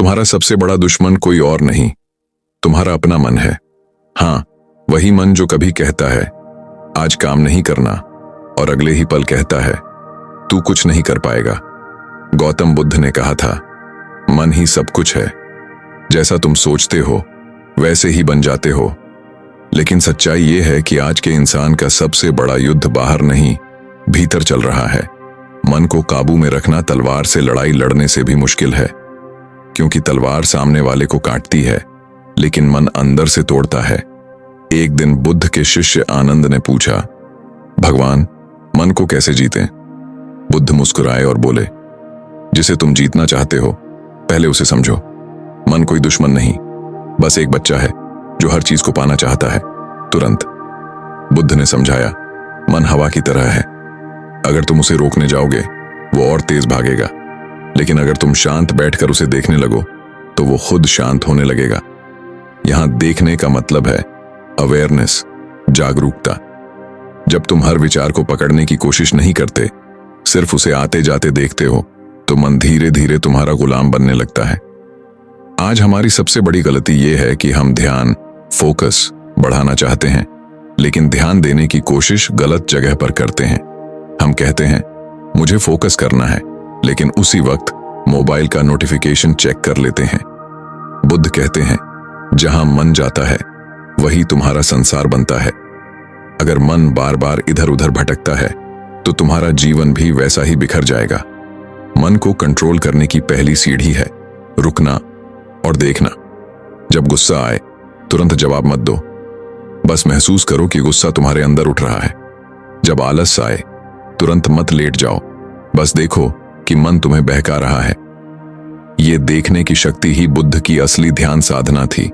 तुम्हारा सबसे बड़ा दुश्मन कोई और नहीं, तुम्हारा अपना मन है। हाँ, वही मन जो कभी कहता है आज काम नहीं करना और अगले ही पल कहता है तू कुछ नहीं कर पाएगा। गौतम बुद्ध ने कहा था, मन ही सब कुछ है। जैसा तुम सोचते हो वैसे ही बन जाते हो। लेकिन सच्चाई ये है कि आज के इंसान का सबसे बड़ा युद्ध बाहर नहीं, भीतर चल रहा है। मन को काबू में रखना तलवार से लड़ाई लड़ने से भी मुश्किल है, क्योंकि तलवार सामने वाले को काटती है लेकिन मन अंदर से तोड़ता है। एक दिन बुद्ध के शिष्य आनंद ने पूछा, भगवान, मन को कैसे जीतें? बुद्ध मुस्कुराए और बोले, जिसे तुम जीतना चाहते हो पहले उसे समझो। मन कोई दुश्मन नहीं, बस एक बच्चा है जो हर चीज को पाना चाहता है तुरंत। बुद्ध ने समझाया, मन हवा की तरह है, अगर तुम उसे रोकने जाओगे वो और तेज भागेगा, लेकिन अगर तुम शांत बैठकर उसे देखने लगो तो वो खुद शांत होने लगेगा। यहां देखने का मतलब है अवेयरनेस, जागरूकता। जब तुम हर विचार को पकड़ने की कोशिश नहीं करते, सिर्फ उसे आते जाते देखते हो, तो मन धीरे धीरे तुम्हारा गुलाम बनने लगता है। आज हमारी सबसे बड़ी गलती यह है कि हम ध्यान, फोकस बढ़ाना चाहते हैं, लेकिन ध्यान देने की कोशिश गलत जगह पर करते हैं। हम कहते हैं मुझे फोकस करना है, लेकिन उसी वक्त मोबाइल का नोटिफिकेशन चेक कर लेते हैं। बुद्ध कहते हैं, जहां मन जाता है वही तुम्हारा संसार बनता है। अगर मन बार बार इधर उधर भटकता है तो तुम्हारा जीवन भी वैसा ही बिखर जाएगा। मन को कंट्रोल करने की पहली सीढ़ी है रुकना और देखना। जब गुस्सा आए तुरंत जवाब मत दो, बस महसूस करो कि गुस्सा तुम्हारे अंदर उठ रहा है। जब आलस आए तुरंत मत लेट जाओ, बस देखो कि मन तुम्हें बहका रहा है। ये देखने की शक्ति ही बुद्ध की असली ध्यान साधना थी।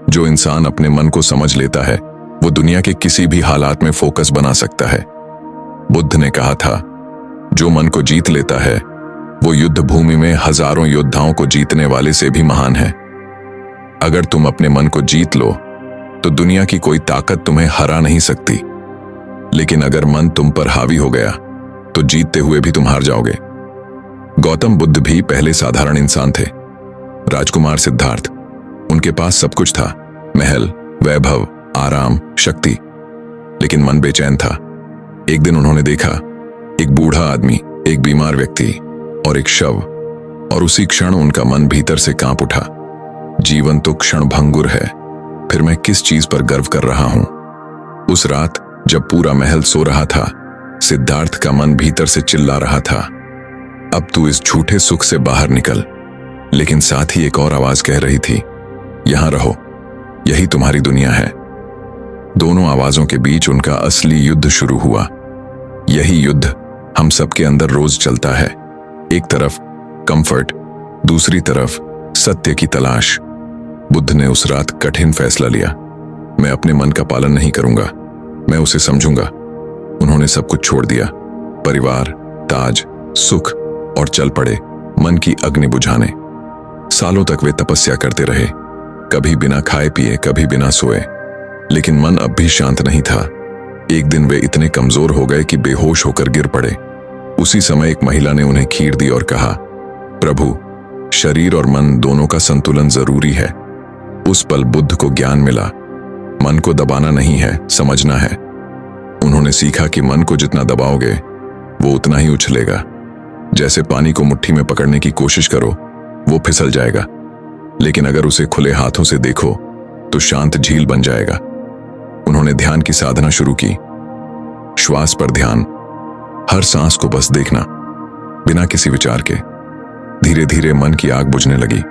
जो इंसान अपने मन को समझ लेता है वो दुनिया के किसी भी हालात में फोकस बना सकता है। बुद्ध ने कहा था, जो मन को जीत लेता है वो युद्ध भूमि में हजारों योद्धाओं को जीतने वाले से भी महान है। अगर तुम अपने मन को जीत लो तो दुनिया की कोई ताकत तुम्हें हरा नहीं सकती, लेकिन अगर मन तुम पर हावी हो गया तो जीतते हुए भी तुम हार जाओगे। गौतम बुद्ध भी पहले साधारण इंसान थे। राजकुमार सिद्धार्थ, उनके पास सब कुछ था, महल, वैभव, आराम, शक्ति, लेकिन मन बेचैन था। एक दिन उन्होंने देखा एक बूढ़ा आदमी, एक बीमार व्यक्ति और एक शव, और उसी क्षण उनका मन भीतर से कांप उठा। जीवन तो क्षण भंगुर है, फिर मैं किस चीज पर गर्व कर रहा हूं? उस रात जब पूरा महल सो रहा था, सिद्धार्थ का मन भीतर से चिल्ला रहा था, अब तू इस झूठे सुख से बाहर निकल। लेकिन साथ ही एक और आवाज कह रही थी, यहां रहो, यही तुम्हारी दुनिया है। दोनों आवाजों के बीच उनका असली युद्ध शुरू हुआ। यही युद्ध हम सबके अंदर रोज चलता है। एक तरफ कंफर्ट, दूसरी तरफ सत्य की तलाश। बुद्ध ने उस रात कठिन फैसला लिया, मैं अपने मन का पालन नहीं करूंगा, मैं उसे समझूंगा। उन्होंने सब कुछ छोड़ दिया, परिवार, ताज, सुख, और चल पड़े मन की अग्नि बुझाने। सालों तक वे तपस्या करते रहे, कभी बिना खाए पिए, कभी बिना सोए, लेकिन मन अब भी शांत नहीं था। एक दिन वे इतने कमजोर हो गए कि बेहोश होकर गिर पड़े। उसी समय एक महिला ने उन्हें खीर दी और कहा, प्रभु, शरीर और मन दोनों का संतुलन जरूरी है। उस पल बुद्ध को ज्ञान मिला, मन को दबाना नहीं है, समझना है। उन्होंने सीखा कि मन को जितना दबाओगे वो उतना ही उछलेगा। जैसे पानी को मुट्ठी में पकड़ने की कोशिश करो वो फिसल जाएगा, लेकिन अगर उसे खुले हाथों से देखो तो शांत झील बन जाएगा। उन्होंने ध्यान की साधना शुरू की। श्वास पर ध्यान, हर सांस को बस देखना, बिना किसी विचार के। धीरे धीरे मन की आग बुझने लगी,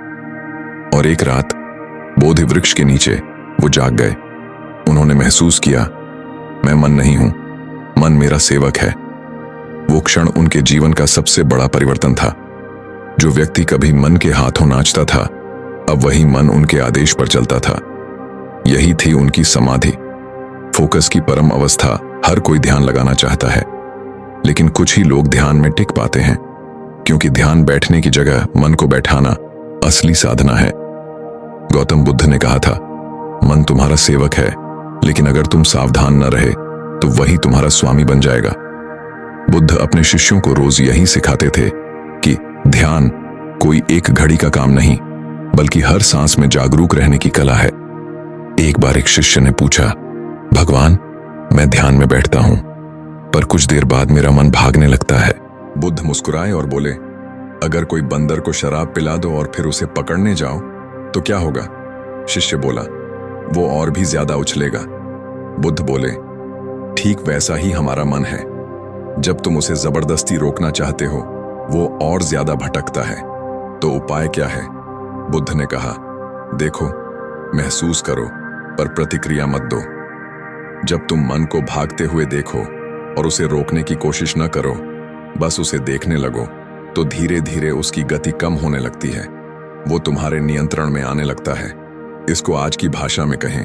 और एक रात बोधि वृक्ष के नीचे वो जाग गए। उन्होंने महसूस किया, मैं मन नहीं हूं, मन मेरा सेवक है। वो क्षण उनके जीवन का सबसे बड़ा परिवर्तन था। जो व्यक्ति कभी मन के हाथों नाचता था, अब वही मन उनके आदेश पर चलता था। यही थी उनकी समाधि, फोकस की परम अवस्था। हर कोई ध्यान लगाना चाहता है, लेकिन कुछ ही लोग ध्यान में टिक पाते हैं, क्योंकि ध्यान बैठने की जगह मन को बैठाना असली साधना है। गौतम बुद्ध ने कहा था, मन तुम्हारा सेवक है, लेकिन अगर तुम सावधान न रहे तो वही तुम्हारा स्वामी बन जाएगा। बुद्ध अपने शिष्यों को रोज यही सिखाते थे कि ध्यान कोई एक घड़ी का काम नहीं, बल्कि हर सांस में जागरूक रहने की कला है। एक बार एक शिष्य ने पूछा, भगवान, मैं ध्यान में बैठता हूं, पर कुछ देर बाद मेरा मन भागने लगता है। बुद्ध मुस्कुराए और बोले, अगर कोई बंदर को शराब पिला दो और फिर उसे पकड़ने जाओ तो क्या होगा? शिष्य बोला, वो और भी ज्यादा उछलेगा। बुद्ध बोले, ठीक वैसा ही हमारा मन है। जब तुम उसे जबरदस्ती रोकना चाहते हो, वो और ज्यादा भटकता है। तो उपाय क्या है? बुद्ध ने कहा, देखो, महसूस करो, पर प्रतिक्रिया मत दो। जब तुम मन को भागते हुए देखो और उसे रोकने की कोशिश न करो, बस उसे देखने लगो, तो धीरे धीरे उसकी गति कम होने लगती है। वो तुम्हारे नियंत्रण में आने लगता है। इसको आज की भाषा में कहें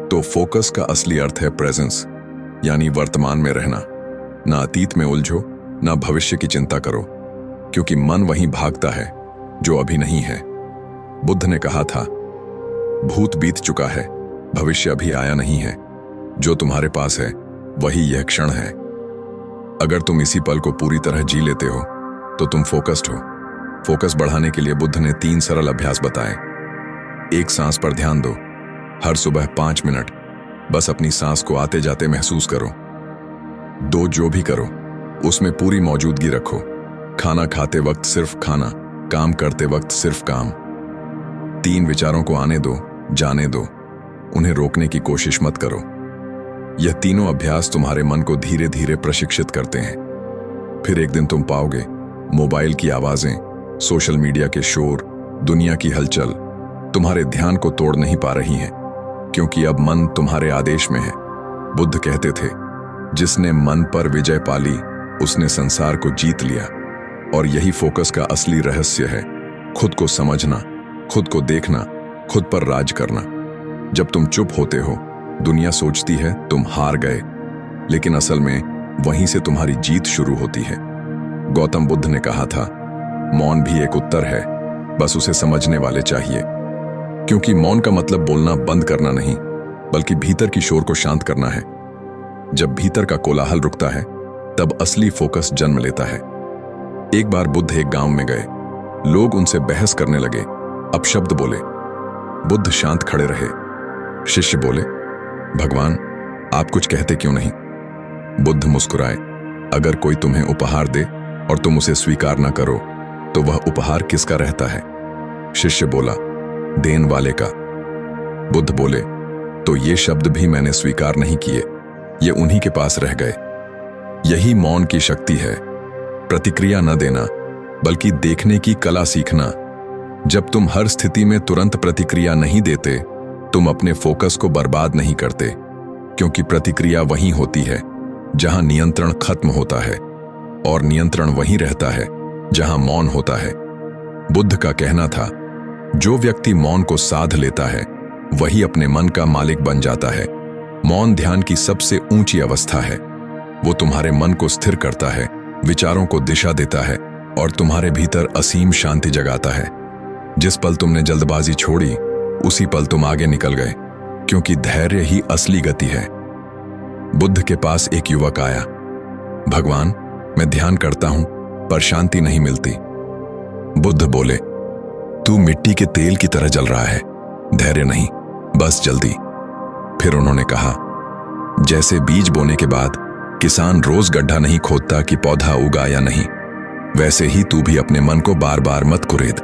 तो फोकस का असली अर्थ है प्रेजेंस, यानी वर्तमान में रहना। ना अतीत में उलझो, ना भविष्य की चिंता करो, क्योंकि मन वहीं भागता है जो अभी नहीं है। बुद्ध ने कहा था, भूत बीत चुका है, भविष्य अभी आया नहीं है। जो तुम्हारे पास है वही यह क्षण है। अगर तुम इसी पल को पूरी तरह जी लेते हो तो तुम फोकस्ड हो। फोकस बढ़ाने के लिए बुद्ध ने 3 सरल अभ्यास बताए। एक, सांस पर ध्यान दो। हर सुबह 5 मिनट बस अपनी सांस को आते जाते महसूस करो। 2, जो भी करो उसमें पूरी मौजूदगी रखो। खाना खाते वक्त सिर्फ खाना, काम करते वक्त सिर्फ काम। 3, विचारों को आने दो, जाने दो, उन्हें रोकने की कोशिश मत करो। यह तीनों अभ्यास तुम्हारे मन को धीरे धीरे प्रशिक्षित करते हैं। फिर एक दिन तुम पाओगे, मोबाइल की आवाजें, सोशल मीडिया के शोर, दुनिया की हलचल तुम्हारे ध्यान को तोड़ नहीं पा रही हैं, क्योंकि अब मन तुम्हारे आदेश में है। बुद्ध कहते थे, जिसने मन पर विजय पाली उसने संसार को जीत लिया। और यही फोकस का असली रहस्य है, खुद को समझना, खुद को देखना, खुद पर राज करना। जब तुम चुप होते हो, दुनिया सोचती है तुम हार गए, लेकिन असल में वहीं से तुम्हारी जीत शुरू होती है। गौतम बुद्ध ने कहा था, मौन भी एक उत्तर है, बस उसे समझने वाले चाहिए। क्योंकि मौन का मतलब बोलना बंद करना नहीं, बल्कि भीतर की शोर को शांत करना है। जब भीतर का कोलाहल रुकता है, तब असली फोकस जन्म लेता है। एक बार बुद्ध एक गांव में गए। लोग उनसे बहस करने लगे, अपशब्द बोले। बुद्ध शांत खड़े रहे। शिष्य बोले, भगवान, आप कुछ कहते क्यों नहीं? बुद्ध मुस्कुराए, अगर कोई तुम्हें उपहार दे और तुम उसे स्वीकार न करो तो वह उपहार किसका रहता है? शिष्य बोला, देन वाले का। बुद्ध बोले, तो ये शब्द भी मैंने स्वीकार नहीं किए, ये उन्हीं के पास रह गए। यही मौन की शक्ति है, प्रतिक्रिया न देना, बल्कि देखने की कला सीखना। जब तुम हर स्थिति में तुरंत प्रतिक्रिया नहीं देते, तुम अपने फोकस को बर्बाद नहीं करते, क्योंकि प्रतिक्रिया वहीं होती है जहां नियंत्रण खत्म होता है, और नियंत्रण वहीं रहता है जहां मौन होता है। बुद्ध का कहना था, जो व्यक्ति मौन को साध लेता है वही अपने मन का मालिक बन जाता है। मौन ध्यान की सबसे ऊंची अवस्था है। वो तुम्हारे मन को स्थिर करता है, विचारों को दिशा देता है और तुम्हारे भीतर असीम शांति जगाता है। जिस पल तुमने जल्दबाजी छोड़ी, उसी पल तुम आगे निकल गए, क्योंकि धैर्य ही असली गति है। बुद्ध के पास एक युवक आया, भगवान, मैं ध्यान करता हूं पर शांति नहीं मिलती। बुद्ध बोले, तू मिट्टी के तेल की तरह जल रहा है, धैर्य नहीं, बस जल्दी। फिर उन्होंने कहा, जैसे बीज बोने के बाद किसान रोज गड्ढा नहीं खोदता कि पौधा उगा या नहीं, वैसे ही तू भी अपने मन को बार बार मत कुरेद।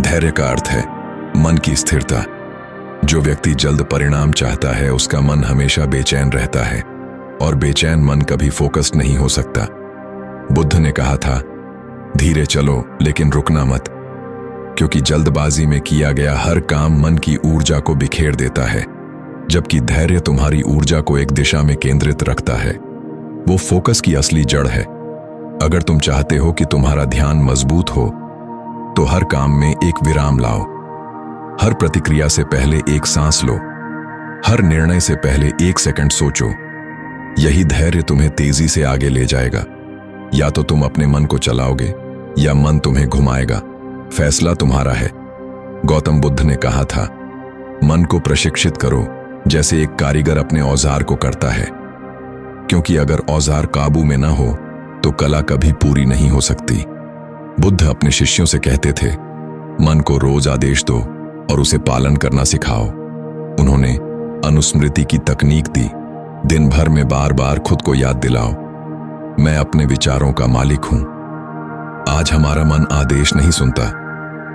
धैर्य का अर्थ है मन की स्थिरता। जो व्यक्ति जल्द परिणाम चाहता है, उसका मन हमेशा बेचैन रहता है, और बेचैन मन कभी फोकस्ड नहीं हो सकता। बुद्ध ने कहा था, धीरे चलो लेकिन रुकना मत, क्योंकि जल्दबाजी में किया गया हर काम मन की ऊर्जा को बिखेर देता है, जबकि धैर्य तुम्हारी ऊर्जा को एक दिशा में केंद्रित रखता है। वो फोकस की असली जड़ है। अगर तुम चाहते हो कि तुम्हारा ध्यान मजबूत हो, तो हर काम में एक विराम लाओ। हर प्रतिक्रिया से पहले एक सांस लो, हर निर्णय से पहले 1 सेकंड सोचो। यही धैर्य तुम्हें तेजी से आगे ले जाएगा। या तो तुम अपने मन को चलाओगे या मन तुम्हें घुमाएगा, फैसला तुम्हारा है। गौतम बुद्ध ने कहा था, मन को प्रशिक्षित करो जैसे एक कारीगर अपने औजार को करता है, क्योंकि अगर औजार काबू में ना हो तो कला कभी पूरी नहीं हो सकती। बुद्ध अपने शिष्यों से कहते थे, मन को रोज आदेश दो और उसे पालन करना सिखाओ। उन्होंने अनुस्मृति की तकनीक दी। दिन भर में बार बार खुद को याद दिलाओ, मैं अपने विचारों का मालिक हूं। आज हमारा मन आदेश नहीं सुनता,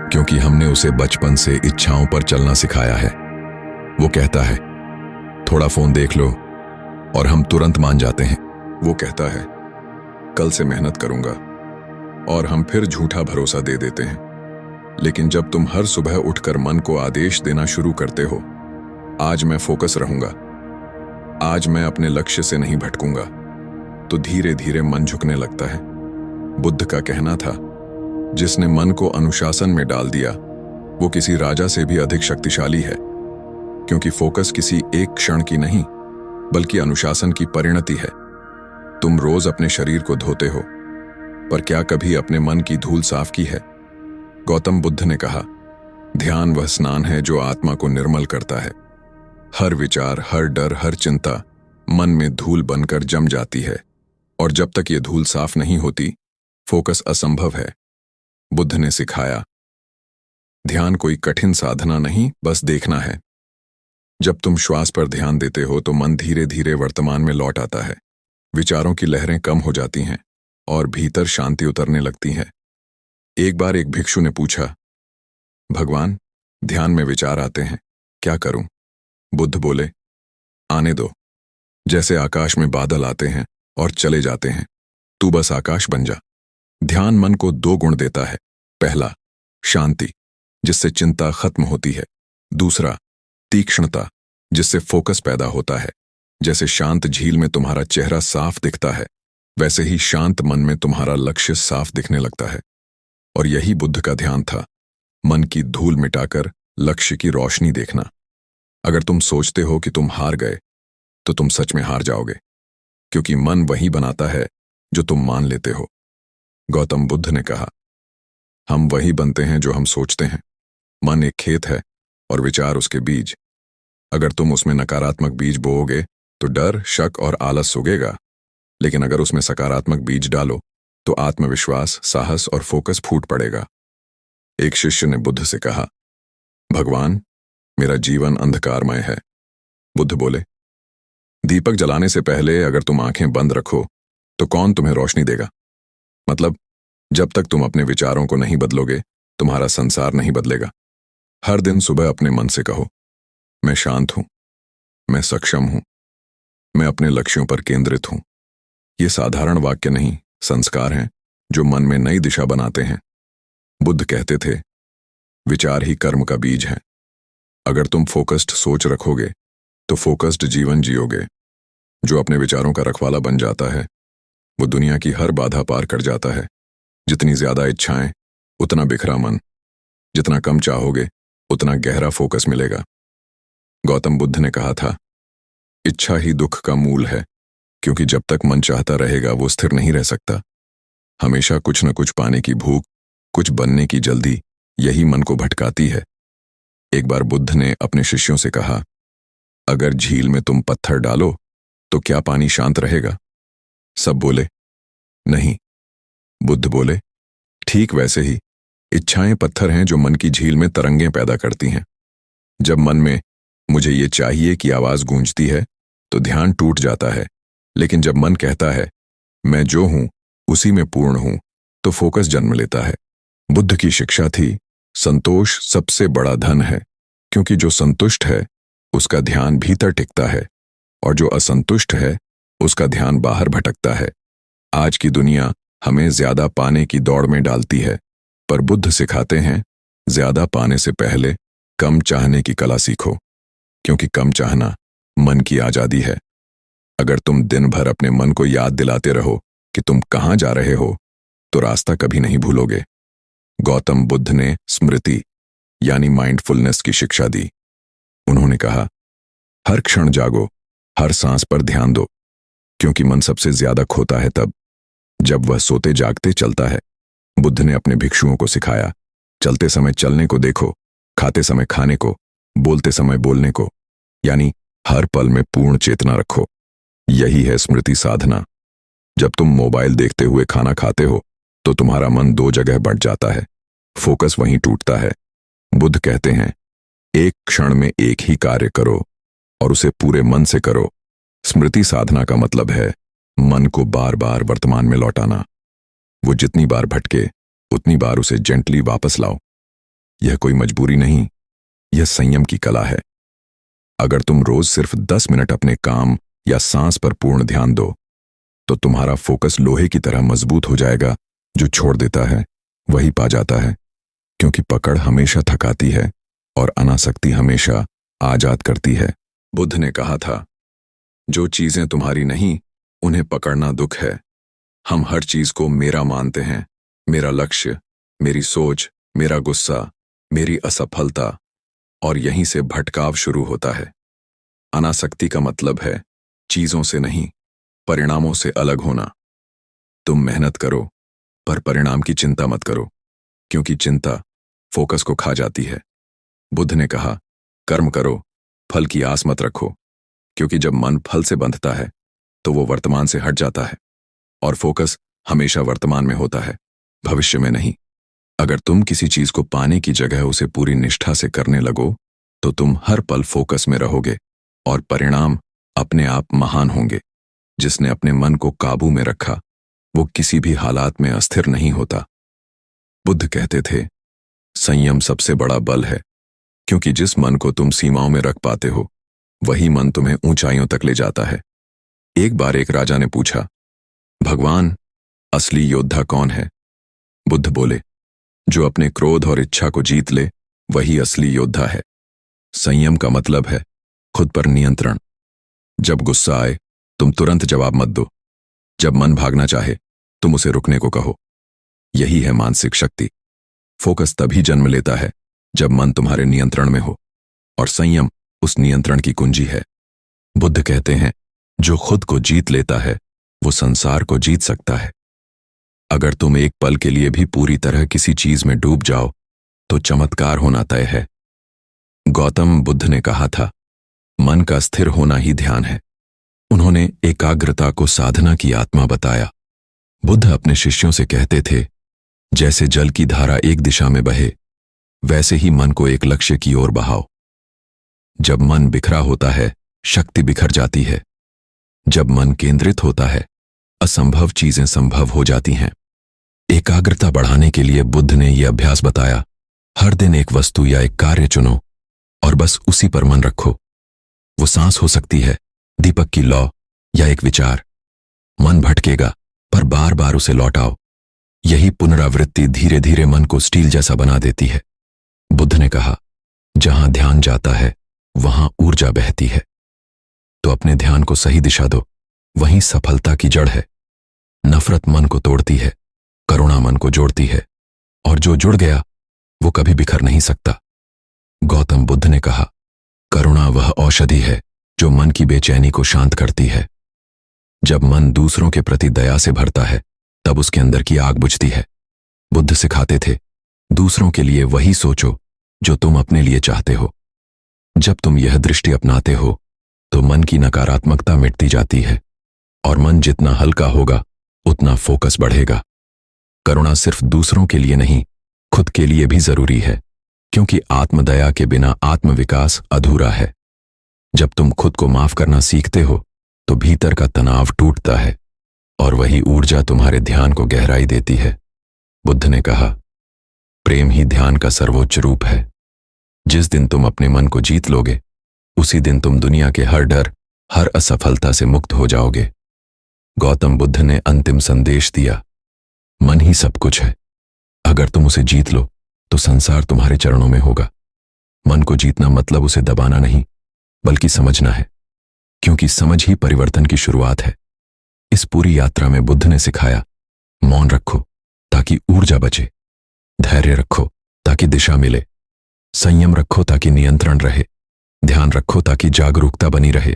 क्योंकि हमने उसे बचपन से इच्छाओं पर चलना सिखाया है। वो कहता है, थोड़ा फोन देख लो, और हम तुरंत मान जाते हैं। वो कहता है, कल से मेहनत करूंगा, और हम फिर झूठा भरोसा दे देते हैं। लेकिन जब तुम हर सुबह उठकर मन को आदेश देना शुरू करते हो, आज मैं फोकस रहूंगा, आज मैं अपने लक्ष्य से नहीं भटकूंगा, तो धीरे धीरे मन झुकने लगता है। बुद्ध का कहना था, जिसने मन को अनुशासन में डाल दिया वो किसी राजा से भी अधिक शक्तिशाली है, क्योंकि फोकस किसी एक क्षण की नहीं बल्कि अनुशासन की परिणति है। तुम रोज अपने शरीर को धोते हो, पर क्या कभी अपने मन की धूल साफ की है? गौतम बुद्ध ने कहा, ध्यान वह स्नान है जो आत्मा को निर्मल करता है। हर विचार, हर डर, हर चिंता मन में धूल बनकर जम जाती है, और जब तक ये धूल साफ नहीं होती, फोकस असंभव है। बुद्ध ने सिखाया, ध्यान कोई कठिन साधना नहीं, बस देखना है। जब तुम श्वास पर ध्यान देते हो तो मन धीरे धीरे वर्तमान में लौट आता है। विचारों की लहरें कम हो जाती हैं और भीतर शांति उतरने लगती है। एक बार एक भिक्षु ने पूछा, भगवान, ध्यान में विचार आते हैं, क्या करूं? बुद्ध बोले, आने दो। जैसे आकाश में बादल आते हैं और चले जाते हैं, तू बस आकाश बन जा। ध्यान मन को दो गुण देता है। पहला, शांति, जिससे चिंता खत्म होती है। दूसरा, तीक्ष्णता, जिससे फोकस पैदा होता है। जैसे शांत झील में तुम्हारा चेहरा साफ दिखता है, वैसे ही शांत मन में तुम्हारा लक्ष्य साफ दिखने लगता है। और यही बुद्ध का ध्यान था, मन की धूल मिटाकर लक्ष्य की रोशनी देखना। अगर तुम सोचते हो कि तुम हार गए, तो तुम सच में हार जाओगे, क्योंकि मन वही बनाता है जो तुम मान लेते हो। गौतम बुद्ध ने कहा, हम वही बनते हैं जो हम सोचते हैं। मन एक खेत है और विचार उसके बीज। अगर तुम उसमें नकारात्मक बीज बोओगे तो डर, शक और आलस उगेगा, लेकिन अगर उसमें सकारात्मक बीज डालो तो आत्मविश्वास, साहस और फोकस फूट पड़ेगा। एक शिष्य ने बुद्ध से कहा, भगवान, मेरा जीवन अंधकारमय है। बुद्ध बोले, दीपक जलाने से पहले अगर तुम आंखें बंद रखो तो कौन तुम्हें रोशनी देगा? मतलब, जब तक तुम अपने विचारों को नहीं बदलोगे, तुम्हारा संसार नहीं बदलेगा। हर दिन सुबह अपने मन से कहो, मैं शांत हूं, मैं सक्षम हूं, मैं अपने लक्ष्यों पर केंद्रित हूं। ये साधारण वाक्य नहीं, संस्कार हैं जो मन में नई दिशा बनाते हैं। बुद्ध कहते थे, विचार ही कर्म का बीज है। अगर तुम फोकस्ड सोच रखोगे तो फोकस्ड जीवन जियोगे। जो अपने विचारों का रखवाला बन जाता है वो दुनिया की हर बाधा पार कर जाता है। जितनी ज्यादा इच्छाएं, उतना बिखरा मन। जितना कम चाहोगे, उतना गहरा फोकस मिलेगा। गौतम बुद्ध ने कहा था, इच्छा ही दुख का मूल है, क्योंकि जब तक मन चाहता रहेगा वो स्थिर नहीं रह सकता। हमेशा कुछ न कुछ पाने की भूख, कुछ बनने की जल्दी, यही मन को भटकाती है। एक बार बुद्ध ने अपने शिष्यों से कहा, अगर झील में तुम पत्थर डालो तो क्या पानी शांत रहेगा? सब बोले, नहीं। बुद्ध बोले, ठीक वैसे ही इच्छाएं पत्थर हैं जो मन की झील में तरंगें पैदा करती हैं। जब मन में मुझे ये चाहिए की आवाज गूंजती है तो ध्यान टूट जाता है, लेकिन जब मन कहता है मैं जो हूं उसी में पूर्ण हूं, तो फोकस जन्म लेता है। बुद्ध की शिक्षा थी, संतोष सबसे बड़ा धन है, क्योंकि जो संतुष्ट है उसका ध्यान भीतर टिकता है, और जो असंतुष्ट है उसका ध्यान बाहर भटकता है। आज की दुनिया हमें ज्यादा पाने की दौड़ में डालती है, पर बुद्ध सिखाते हैं, ज्यादा पाने से पहले कम चाहने की कला सीखो, क्योंकि कम चाहना मन की आजादी है। अगर तुम दिन भर अपने मन को याद दिलाते रहो कि तुम कहां जा रहे हो, तो रास्ता कभी नहीं भूलोगे। गौतम बुद्ध ने स्मृति यानी माइंडफुलनेस की शिक्षा दी। उन्होंने कहा, हर क्षण जागो, हर सांस पर ध्यान दो, क्योंकि मन सबसे ज्यादा खोता है तब जब वह सोते जागते चलता है। बुद्ध ने अपने भिक्षुओं को सिखाया, चलते समय चलने को देखो, खाते समय खाने को, बोलते समय बोलने को, यानी हर पल में पूर्ण चेतना रखो। यही है स्मृति साधना। जब तुम मोबाइल देखते हुए खाना खाते हो तो तुम्हारा मन दो जगह बंट जाता है। फोकस वहीं टूटता है। बुद्ध कहते हैं, एक क्षण में एक ही कार्य करो और उसे पूरे मन से करो। स्मृति साधना का मतलब है मन को बार बार वर्तमान में लौटाना। वो जितनी बार भटके उतनी बार उसे जेंटली वापस लाओ। यह कोई मजबूरी नहीं, यह संयम की कला है। अगर तुम रोज सिर्फ 10 मिनट अपने काम या सांस पर पूर्ण ध्यान दो तो तुम्हारा फोकस लोहे की तरह मजबूत हो जाएगा। जो छोड़ देता है वही पा जाता है, क्योंकि पकड़ हमेशा थकाती है और अनासक्ति हमेशा आजाद करती है। बुद्ध ने कहा था, जो चीजें तुम्हारी नहीं उन्हें पकड़ना दुख है। हम हर चीज को मेरा मानते हैं, मेरा लक्ष्य, मेरी सोच, मेरा गुस्सा, मेरी असफलता, और यहीं से भटकाव शुरू होता है। अनासक्ति का मतलब है चीजों से नहीं, परिणामों से अलग होना। तुम मेहनत करो पर परिणाम की चिंता मत करो, क्योंकि चिंता फोकस को खा जाती है। बुद्ध ने कहा, कर्म करो, फल की आस मत रखो, क्योंकि जब मन फल से बंधता है तो वो वर्तमान से हट जाता है और फोकस हमेशा वर्तमान में होता है, भविष्य में नहीं। अगर तुम किसी चीज को पाने की जगह उसे पूरी निष्ठा से करने लगो तो तुम हर पल फोकस में रहोगे और परिणाम अपने आप महान होंगे। जिसने अपने मन को काबू में रखा वो किसी भी हालात में अस्थिर नहीं होता। बुद्ध कहते थे, संयम सबसे बड़ा बल है, क्योंकि जिस मन को तुम सीमाओं में रख पाते हो वही मन तुम्हें ऊंचाइयों तक ले जाता है। एक बार एक राजा ने पूछा, भगवान, असली योद्धा कौन है? बुद्ध बोले, जो अपने क्रोध और इच्छा को जीत ले वही असली योद्धा है। संयम का मतलब है खुद पर नियंत्रण। जब गुस्सा आए तुम तुरंत जवाब मत दो। जब मन भागना चाहे तुम उसे रुकने को कहो। यही है मानसिक शक्ति। फोकस तभी जन्म लेता है जब मन तुम्हारे नियंत्रण में हो, और संयम उस नियंत्रण की कुंजी है। बुद्ध कहते हैं, जो खुद को जीत लेता है वो संसार को जीत सकता है। अगर तुम एक पल के लिए भी पूरी तरह किसी चीज में डूब जाओ तो चमत्कार होना तय है। गौतम बुद्ध ने कहा था, मन का स्थिर होना ही ध्यान है। उन्होंने एकाग्रता को साधना की आत्मा बताया। बुद्ध अपने शिष्यों से कहते थे, जैसे जल की धारा एक दिशा में बहे वैसे ही मन को एक लक्ष्य की ओर बहाओ। जब मन बिखरा होता है शक्ति बिखर जाती है। जब मन केंद्रित होता है असंभव चीजें संभव हो जाती हैं। एकाग्रता बढ़ाने के लिए बुद्ध ने यह अभ्यास बताया, हर दिन एक वस्तु या एक कार्य चुनो और बस उसी पर मन रखो। वो सांस हो सकती है, दीपक की लौ, या एक विचार। मन भटकेगा पर बार बार उसे लौटाओ। यही पुनरावृत्ति धीरे धीरे मन को स्टील जैसा बना देती है। बुद्ध ने कहा, जहां ध्यान जाता है वहां ऊर्जा बहती है। तो अपने ध्यान को सही दिशा दो, वहीं सफलता की जड़ है। नफरत मन को तोड़ती है, करुणा मन को जोड़ती है, और जो जुड़ गया वो कभी बिखर नहीं सकता। गौतम बुद्ध ने कहा, करुणा वह औषधि है जो मन की बेचैनी को शांत करती है। जब मन दूसरों के प्रति दया से भरता है तब उसके अंदर की आग बुझती है। बुद्ध सिखाते थे, दूसरों के लिए वही सोचो जो तुम अपने लिए चाहते हो। जब तुम यह दृष्टि अपनाते हो तो मन की नकारात्मकता मिटती जाती है और मन जितना हल्का होगा उतना फोकस बढ़ेगा। करुणा सिर्फ दूसरों के लिए नहीं, खुद के लिए भी जरूरी है, क्योंकि आत्मदया के बिना आत्मविकास अधूरा है। जब तुम खुद को माफ करना सीखते हो तो भीतर का तनाव टूटता है और वही ऊर्जा तुम्हारे ध्यान को गहराई देती है। बुद्ध ने कहा, प्रेम ही ध्यान का सर्वोच्च रूप है। जिस दिन तुम अपने मन को जीत लोगे उसी दिन तुम दुनिया के हर डर, हर असफलता से मुक्त हो जाओगे। गौतम बुद्ध ने अंतिम संदेश दिया, मन ही सब कुछ है। अगर तुम उसे जीत लो तो संसार तुम्हारे चरणों में होगा। मन को जीतना मतलब उसे दबाना नहीं, बल्कि समझना है, क्योंकि समझ ही परिवर्तन की शुरुआत है। इस पूरी यात्रा में बुद्ध ने सिखाया, मौन रखो ताकि ऊर्जा बचे, धैर्य रखो ताकि दिशा मिले, संयम रखो ताकि नियंत्रण रहे, ध्यान रखो ताकि जागरूकता बनी रहे,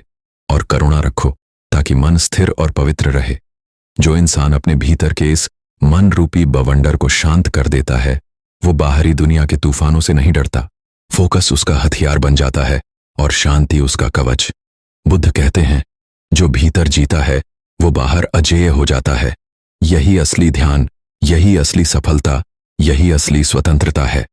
और करुणा रखो ताकि मन स्थिर और पवित्र रहे। जो इंसान अपने भीतर के इस मन रूपी बवंडर को शांत कर देता है वो बाहरी दुनिया के तूफानों से नहीं डरता। फोकस उसका हथियार बन जाता है और शांति उसका कवच। बुद्ध कहते हैं, जो भीतर जीता है वो बाहर अजेय हो जाता है। यही असली ध्यान, यही असली सफलता, यही असली स्वतंत्रता है।